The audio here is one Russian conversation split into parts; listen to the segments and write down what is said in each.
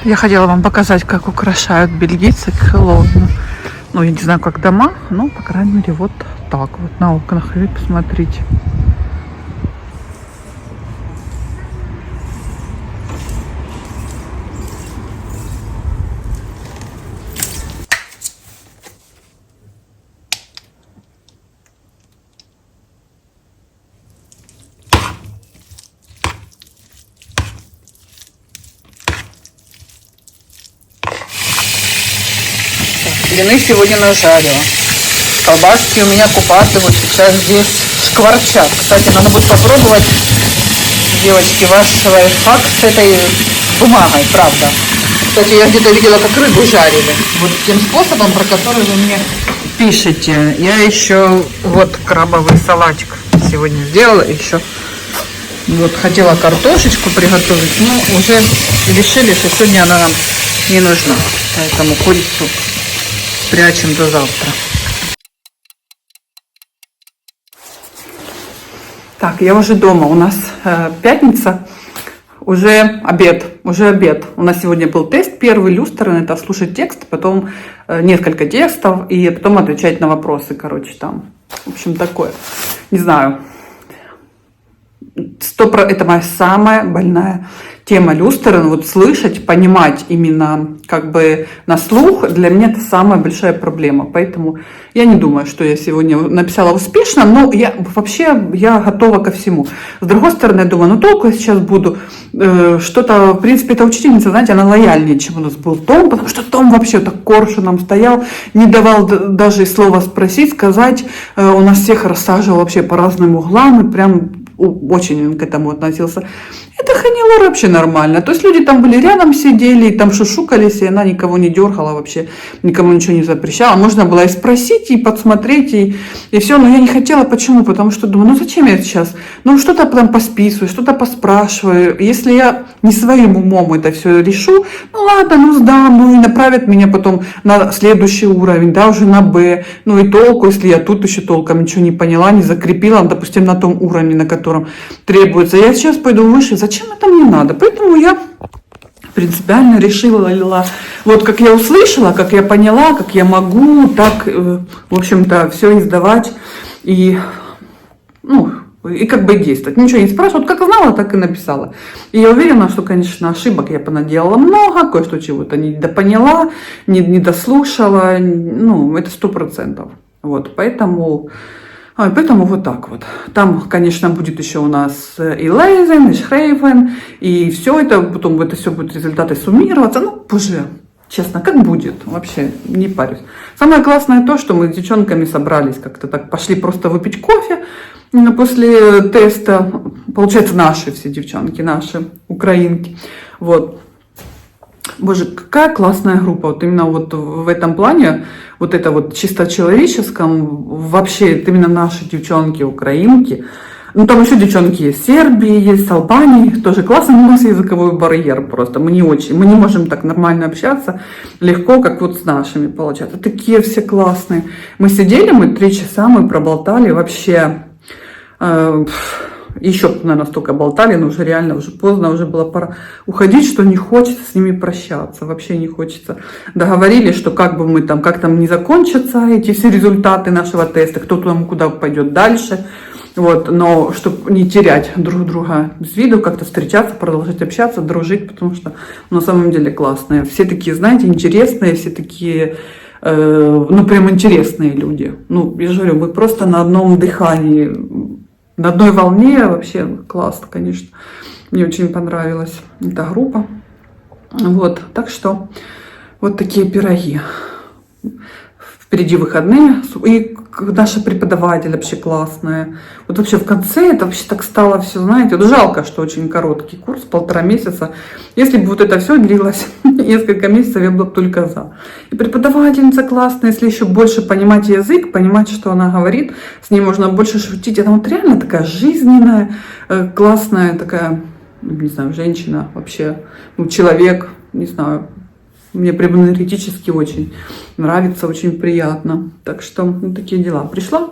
Я хотела вам показать, как украшают бельгийцы к Хэллоуину. Ну, я не знаю, как дома, но, по крайней мере, вот так вот на окнах. И посмотрите. Блины сегодня нажарила. Колбаски у меня купаты вот сейчас здесь шкварчат. Кстати, надо будет попробовать, девочки, ваш лайфхак с этой бумагой, правда. Кстати, я где-то видела, как рыбу жарили. Вот тем способом, про который вы мне пишете. Я еще вот крабовый салатик сегодня сделала. Еще вот хотела картошечку приготовить, но уже решили, что сегодня она нам не нужна. Поэтому курицу прячем до завтра. Так, я уже дома. У нас пятница, уже обед. У нас сегодня был тест, первый люстренный, это слушать текст, потом несколько текстов и потом отвечать на вопросы, короче, там. В общем, такое. Не знаю. Это моя самая больная тема люстрен. Вот слышать, понимать именно как бы на слух, для меня это самая большая проблема. Поэтому я не думаю, что я сегодня написала успешно, но я готова ко всему. С другой стороны, я думаю, ну толку я сейчас буду что-то, в принципе, эта учительница, знаете, она лояльнее, чем у нас был Том, потому что Том вообще так коршуном стоял, не давал даже слова спросить, сказать, у нас всех рассаживал вообще по разным углам, и прям очень к этому относился. Это Ханилор вообще нормально. То есть люди там были рядом, сидели, и там шушукались, и она никого не дергала вообще, никому ничего не запрещала. Можно было и спросить, и подсмотреть, и все. Но я не хотела. Почему? Потому что думаю, ну зачем я сейчас? Ну что-то там посписываю, что-то поспрашиваю. Если я не своим умом это все решу, ну ладно, ну сдам, ну и направят меня потом на следующий уровень, да, уже на Б. Ну и толку, если я тут еще толком ничего не поняла, не закрепила, допустим, на том уровне, на котором требуется. Я сейчас пойду выше. Зачем это мне надо? Поэтому я принципиально решила, вот как я услышала, как я поняла, как я могу, так, в общем-то, все издавать и, ну, и как бы действовать. Ничего не спрашивают, как знала, так и написала. И я уверена, что, конечно, ошибок я понаделала много, кое-что чего-то не допоняла, не дослушала, ну, это 100%. Вот, поэтому вот так вот. Там, конечно, будет еще у нас и Лейзен, и Шрейвен, и все это, потом это все будет результаты суммироваться. Ну, боже, честно, как будет, вообще не парюсь. Самое классное то, что мы с девчонками собрались как-то так, пошли просто выпить кофе после теста. Получается, наши все девчонки, наши украинки. Вот. Боже, какая классная группа, вот именно вот в этом плане, вот это вот чисто человеческом, вообще это именно наши девчонки, украинки, ну там еще девчонки есть с Сербии, есть с Албании, тоже классно, но у нас языковой барьер просто, мы не можем так нормально общаться легко, как вот с нашими получается, такие все классные. Мы сидели, 3 часа, мы проболтали вообще, еще, наверное, столько болтали, но уже реально, уже поздно, уже было пора уходить, что не хочется с ними прощаться, вообще не хочется. Договорились, что как бы мы там, как там не закончатся эти все результаты нашего теста, кто там куда пойдет дальше, вот, но чтобы не терять друг друга с виду, как-то встречаться, продолжать общаться, дружить, потому что на самом деле классные. Все такие, знаете, интересные, все такие, ну, прям интересные люди. Ну, я же говорю, мы просто на одном дыхании, на одной волне, вообще классно, конечно. Мне очень понравилась эта группа. Вот, так что вот такие пироги. Впереди выходные. И наша преподаватель вообще классная. Вот вообще в конце это вообще так стало все, знаете, вот жалко, что очень короткий курс, 1,5 месяца. Если бы вот это все длилось несколько месяцев, я была бы только за. И преподавательница классная, если еще больше понимать язык, понимать, что она говорит, с ней можно больше шутить. Она вот реально такая жизненная, классная такая, не знаю, женщина вообще, ну, человек, не знаю. Мне прям энергетически очень нравится, очень приятно. Так что вот такие дела. Пришла.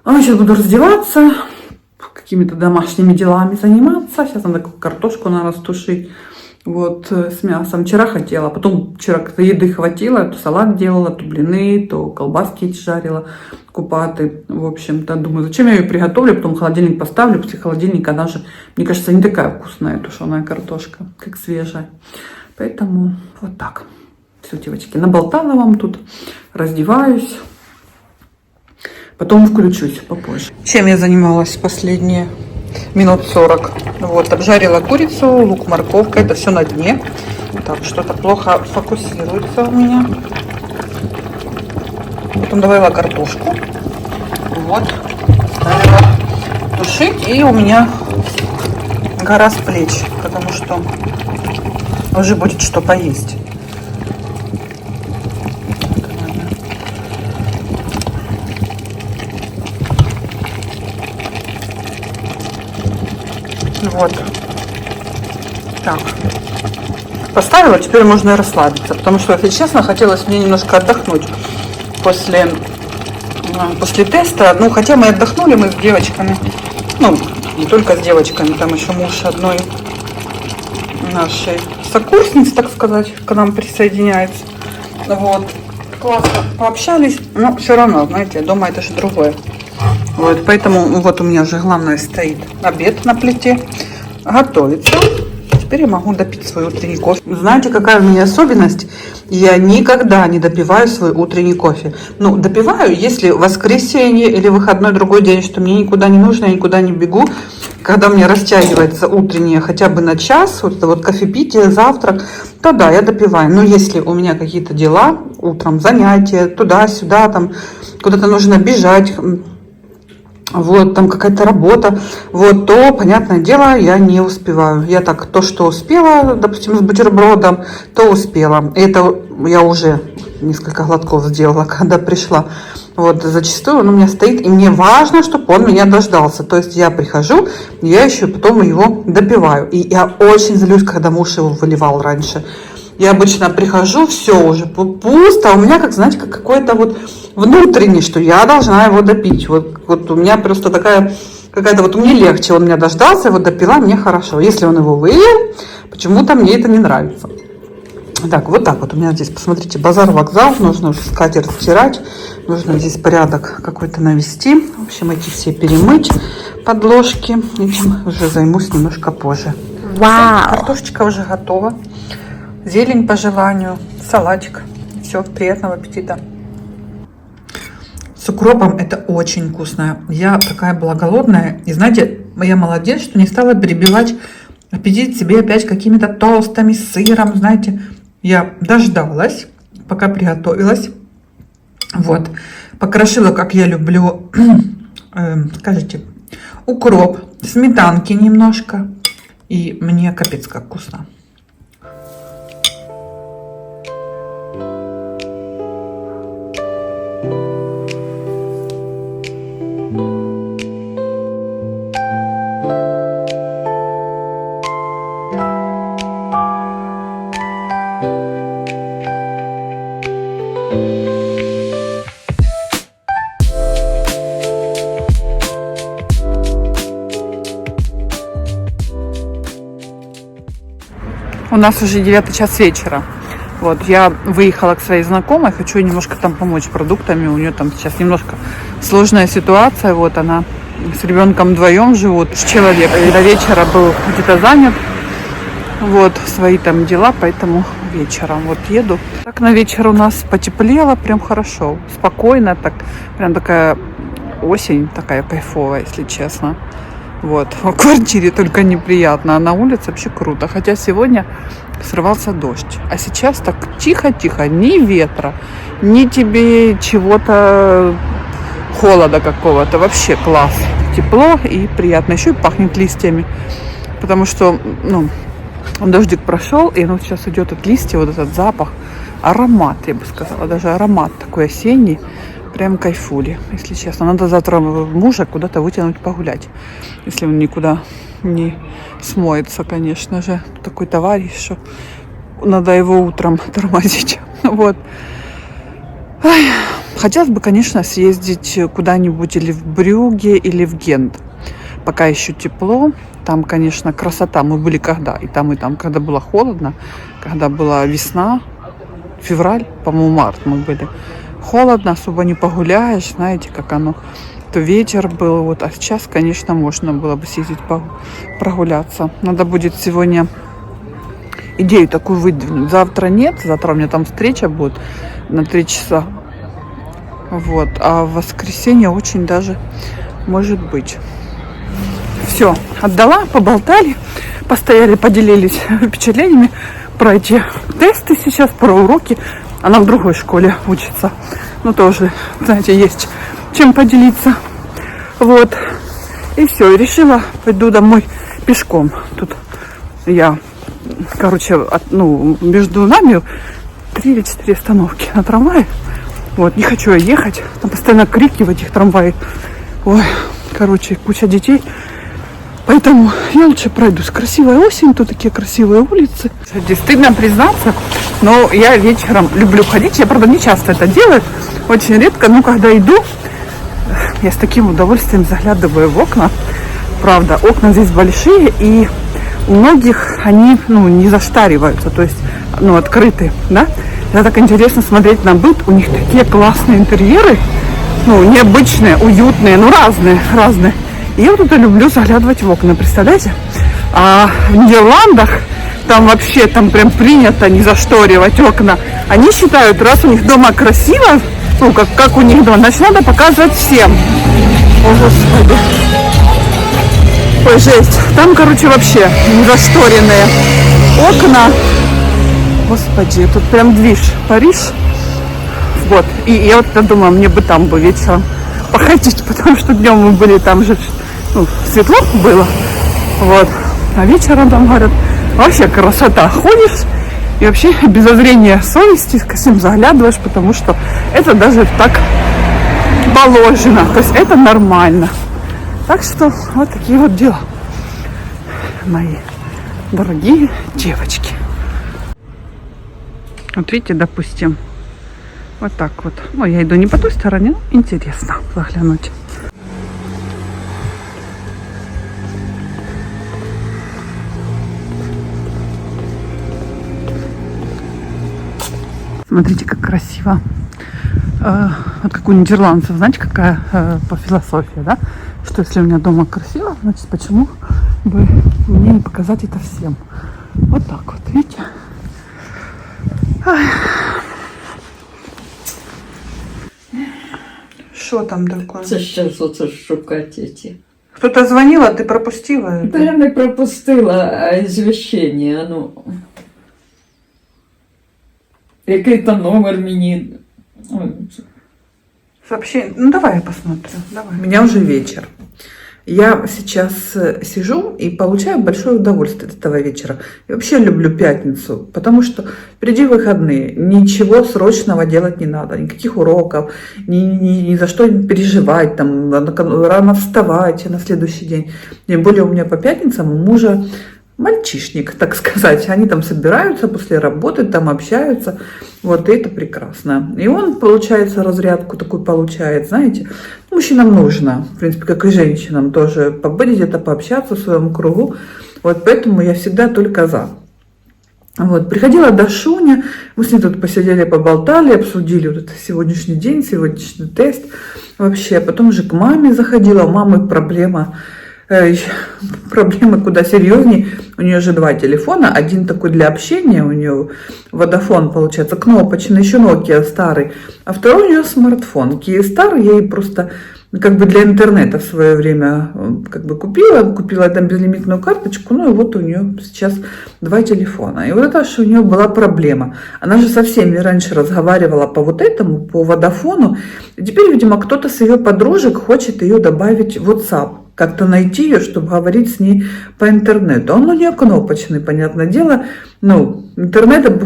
Сейчас буду раздеваться, какими-то домашними делами заниматься. Сейчас надо картошку, наверное, стушить. вот с мясом. Вчера хотела, потом вчера как-то еды хватило, то салат делала, то блины, то колбаски эти жарила, купаты. В общем-то, думаю, зачем я ее приготовлю, потом в холодильник поставлю, после холодильника она же, мне кажется, не такая вкусная тушеная картошка, как свежая. Поэтому вот так. Все, девочки, наболтала вам тут, раздеваюсь. Потом включусь попозже. Чем я занималась последние минут 40? Вот, обжарила курицу, лук, морковка. Это все на дне. Так, что-то плохо фокусируется у меня. Потом добавила картошку. Вот. Ставила тушить. И у меня гора с плеч. Потому что уже будет что поесть. Вот. Так. Поставила, теперь можно и расслабиться. Потому что, если честно, хотелось мне немножко отдохнуть после теста. Ну, хотя мы отдохнули, мы с девочками. Ну, не только с девочками, там еще муж одной нашей сокурсницы, так сказать, к нам присоединяется. Вот. Классно пообщались, но все равно, знаете, дома это же другое. Вот, поэтому вот у меня уже главное стоит обед на плите, готовится. Теперь я могу допить свой утренний кофе. Знаете, какая у меня особенность? Я никогда не допиваю свой утренний кофе. Ну, допиваю, если воскресенье или выходной другой день, что мне никуда не нужно, я никуда не бегу. Когда у меня растягивается утреннее хотя бы на час, вот это вот кофепитие, завтрак, то да, я допиваю. Но если у меня какие-то дела, утром занятия, туда-сюда, там куда-то нужно бежать, вот, там какая-то работа, вот, то, понятное дело, я не успеваю. Я так, то, что успела, допустим, с бутербродом, то успела. Это я уже несколько глотков сделала, когда пришла. Вот, зачастую он у меня стоит, и мне важно, чтобы он меня дождался. То есть я прихожу, я еще потом его допиваю. И я очень злюсь, когда муж его выливал раньше. Я обычно прихожу, все уже пусто, а у меня, как, знаете, как какое-то вот внутреннее, что я должна его допить. Вот у меня просто такая какая-то, вот мне легче, он меня дождался, его допила, мне хорошо. Если он его вылил, почему-то мне это не нравится. Так, вот так вот у меня здесь, посмотрите, базар-вокзал, нужно уже скатерть стирать, нужно здесь порядок какой-то навести. В общем, эти все перемыть подложки, этим уже займусь немножко позже. Вау! Картошечка уже готова. Зелень по желанию, салатик. Все, приятного аппетита. С укропом это очень вкусно. Я такая была голодная. И знаете, я молодец, что не стала перебивать аппетит себе опять какими-то тостами, с сыром. Знаете, я дождалась, пока приготовилась. Вот. Покрошила, как я люблю, скажите, укроп, сметанки немножко. И мне капец как вкусно. У нас уже 9 час вечера. Вот, я выехала к своей знакомой, хочу ей немножко там помочь продуктами. У нее там сейчас немножко сложная ситуация. Вот она с ребенком вдвоем живут. Человек до вечера был где-то занят. Вот, свои там дела, поэтому вечером вот еду. Так на вечер у нас потеплело, прям хорошо, спокойно, так, прям такая осень, такая кайфовая, если честно. Вот, в квартире только неприятно, а на улице вообще круто. Хотя сегодня срывался дождь. А сейчас так тихо-тихо, ни ветра, ни тебе чего-то, холода какого-то. Вообще класс. Тепло и приятно. Еще и пахнет листьями. Потому что, ну, дождик прошел, и ну, сейчас идет от листьев вот этот запах. Аромат, я бы сказала. Даже аромат такой осенний. Прям кайфули, если честно. Надо завтра мужа куда-то вытянуть погулять. Если он никуда не смоется, конечно же. Такой товарищ, что надо его утром тормозить. Вот. Ай. Хотелось бы, конечно, съездить куда-нибудь или в Брюгге, или в Гент. Пока еще тепло. Там, конечно, красота. Мы были когда? И там, когда было холодно, когда была весна, февраль, по-моему, март мы были. Холодно, особо не погуляешь, знаете, как оно. То ветер был, вот. А сейчас, конечно, можно было бы съездить прогуляться. Надо будет сегодня идею такую выдвинуть. Завтра нет, завтра у меня там встреча будет на 3 часа. Вот. А в воскресенье очень даже может быть. Все, отдала, поболтали, постояли, поделились впечатлениями про эти тесты сейчас, про уроки. Она в другой школе учится. Ну, тоже, знаете, есть чем поделиться. Вот. И все, решила, пойду домой пешком. Тут я, короче, между нами 3 или 4 остановки на трамвае. Вот, не хочу я ехать. Там постоянно крики в этих трамваях. Ой, короче, куча детей. Поэтому я лучше пройдусь. Красивая осень, тут такие красивые улицы. Стыдно признаться, но я вечером люблю ходить. Я, правда, не часто это делаю, очень редко. Но когда иду, я с таким удовольствием заглядываю в окна. Правда, окна здесь большие, и у многих они, не заштариваются, то есть, открыты, да. Это так интересно смотреть на быт. У них такие классные интерьеры, необычные, уютные, разные. И я вот это люблю заглядывать в окна, представляете? А в Нидерландах там вообще прям принято не зашторивать окна. Они считают, раз у них дома красиво, как у них дома, значит, надо показывать всем. О, Господи. Ой, жесть. Там, короче, вообще не зашторенные окна. Господи, тут прям движ. Париж. Вот. И я вот думала, мне бы там вечером походить, потому что днем мы были там же, светло было. Вот. А вечером там, говорят, вообще красота. Ходишь и вообще без зазрения совести ко всем заглядываешь, потому что это даже так положено. То есть это нормально. Так что вот такие вот дела, мои дорогие девочки. Вот видите, допустим, вот так вот. Я иду не по той стороне, но интересно заглянуть. Смотрите, как красиво. Вот как у нидерландцев, знаете, какая по философии, да? Что если у меня дома красиво, значит, почему бы мне не показать это всем? Вот так вот, видите? Что там такое? Це зараз оце шукати ці. Кто-то звонил, а ты пропустила? Та я не пропустила звіщення, Який там номер мені? Сообщение. Давай я посмотрю. Давай. У меня уже вечер. Я сейчас сижу и получаю большое удовольствие от этого вечера. Я вообще люблю пятницу, потому что впереди выходные. Ничего срочного делать не надо, никаких уроков, ни за что не переживать, рано вставать на следующий день. Тем более у меня по пятницам у мужа мальчишник, так сказать. Они там собираются после работы, там общаются. Вот, и это прекрасно. И он, получается, разрядку такую получает, знаете. Мужчинам нужно, в принципе, как и женщинам, тоже побыть где-то, пообщаться в своем кругу. Вот поэтому я всегда только за. Вот, приходила Дашуня, мы с ней тут посидели, поболтали, обсудили вот этот сегодняшний день, сегодняшний тест. Вообще, потом уже к маме заходила, у мамы проблемы куда серьезнее. У нее же 2 телефона. Один такой для общения, у нее Vodafone, получается, кнопочный, еще Nokia старый. А второй у нее смартфон. Kia старый, я ей просто для интернета в свое время купила там безлимитную карточку, и вот у нее сейчас 2 телефона. И вот это же у нее была проблема. Она же со всеми раньше разговаривала по вот этому, по Vodafone. И теперь, видимо, кто-то с ее подружек хочет ее добавить в WhatsApp. Как-то найти ее, чтобы говорить с ней по интернету. Он у нее кнопочный, понятное дело. Интернет,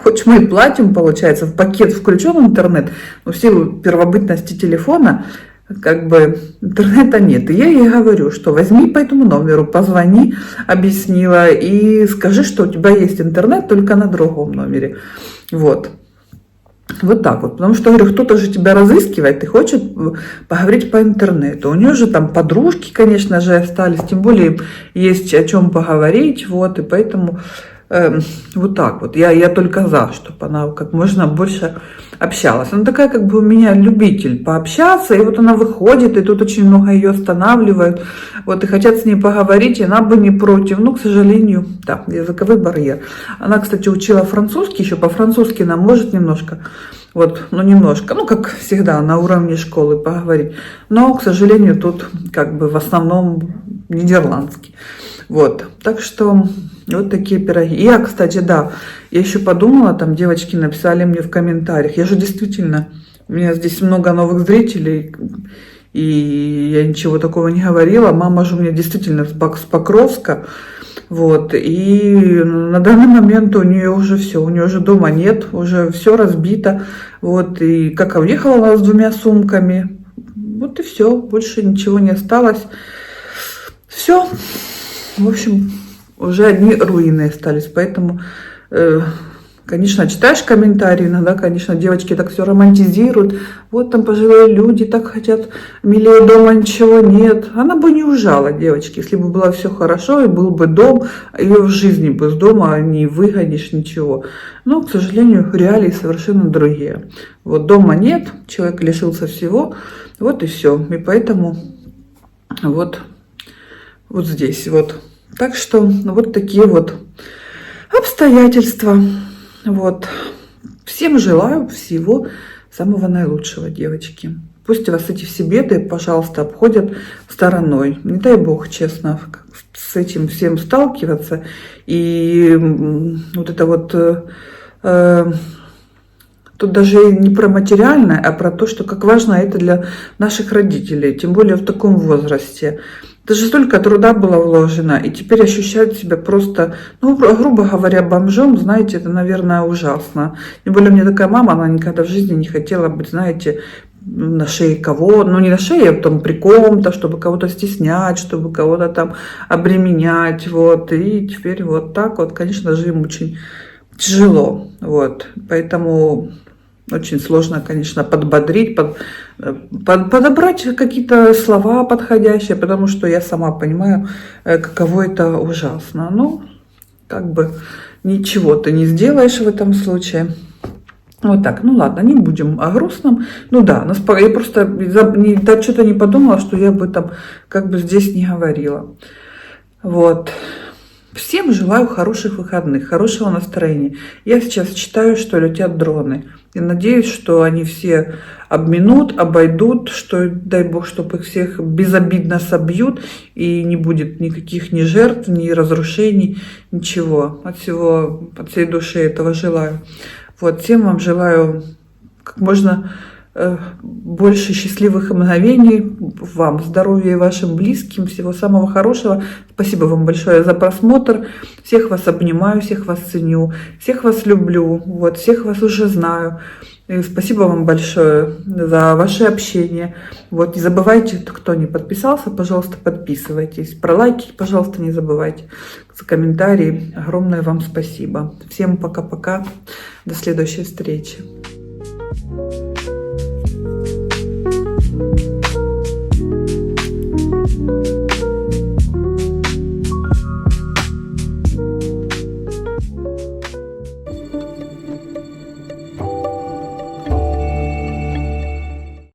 хоть мы и платим, получается, в пакет включен интернет, но в силу первобытности телефона, интернета нет. И я ей говорю, что возьми по этому номеру, позвони, объяснила, и скажи, что у тебя есть интернет, только на другом номере. Вот. Вот так вот. Потому что, говорю, кто-то же тебя разыскивает и хочет поговорить по интернету. У нее же там подружки, конечно же, остались. Тем более есть о чем поговорить. Вот, и поэтому вот так вот. Я только за, чтобы она как можно больше общалась. Она такая, как бы у меня любитель пообщаться. И вот она выходит, и тут очень много ее останавливают. Вот, и хотят с ней поговорить, и она бы не против. Но, к сожалению, да, языковой барьер. Она, кстати, учила французский, еще по-французски она может немножко. Вот, ну немножко, ну как всегда, на уровне школы поговорить. Но, к сожалению, тут как бы в основном нидерландский. Вот, так что вот такие пироги. И я, кстати, да, я еще подумала, там девочки написали мне в комментариях. Я же действительно, у меня здесь много новых зрителей, и я ничего такого не говорила. Мама же у меня действительно с Покровска. Вот, и на данный момент у нее уже все, у нее уже дома нет, уже все разбито. Вот, и как уехала она с 2 сумками, вот и все, больше ничего не осталось. Все, в общем, уже одни руины остались, поэтому, конечно, читаешь комментарии, иногда, конечно, девочки так все романтизируют. Вот там пожилые люди так хотят, милее дома ничего нет. Она бы не ужала, девочки, если бы было все хорошо и был бы дом, ее в жизни бы с дома не выгонишь ничего. Но, к сожалению, реалии совершенно другие. Вот дома нет, человек лишился всего, вот и все. И поэтому вот здесь вот. Так что вот такие вот обстоятельства. Вот. Всем желаю всего самого наилучшего, девочки. Пусть вас эти все беды, пожалуйста, обходят стороной. Не дай бог, честно, с этим всем сталкиваться. И вот это вот... Тут даже не про материальное, а про то, что как важно это для наших родителей, тем более в таком возрасте. Это же столько труда было вложено, и теперь ощущают себя просто, ну, грубо говоря, бомжом, знаете, это, наверное, ужасно. Тем более у меня такая мама, она никогда в жизни не хотела быть, знаете, на шее кого, ну не на шее, а там при ком-то, чтобы кого-то стеснять, чтобы кого-то там обременять, вот. И теперь вот так вот, конечно же, им очень тяжело, вот. Поэтому... Очень сложно, конечно, подбодрить, подобрать какие-то слова подходящие, потому что я сама понимаю, каково это ужасно. Ну, как бы ничего ты не сделаешь в этом случае. Вот так, ну ладно, не будем о грустном. Ну да, я просто что-то не подумала, что я об этом как бы здесь не говорила. Вот. Всем желаю хороших выходных, хорошего настроения. Я сейчас читаю, что летят дроны. И надеюсь, что они все обминут, обойдут, что, дай бог, чтобы их всех безобидно собьют, и не будет никаких ни жертв, ни разрушений, ничего. От всей души этого желаю. Вот, всем вам желаю как можно больше счастливых мгновений, вам здоровья и вашим близким, всего самого хорошего. Спасибо вам большое за просмотр. Всех вас обнимаю, всех вас ценю, всех вас люблю, вот, всех вас уже знаю. И спасибо вам большое за ваше общение. Вот, не забывайте, кто не подписался, пожалуйста, подписывайтесь. Про лайки, пожалуйста, не забывайте. За комментарии огромное вам спасибо. Всем пока-пока. До следующей встречи.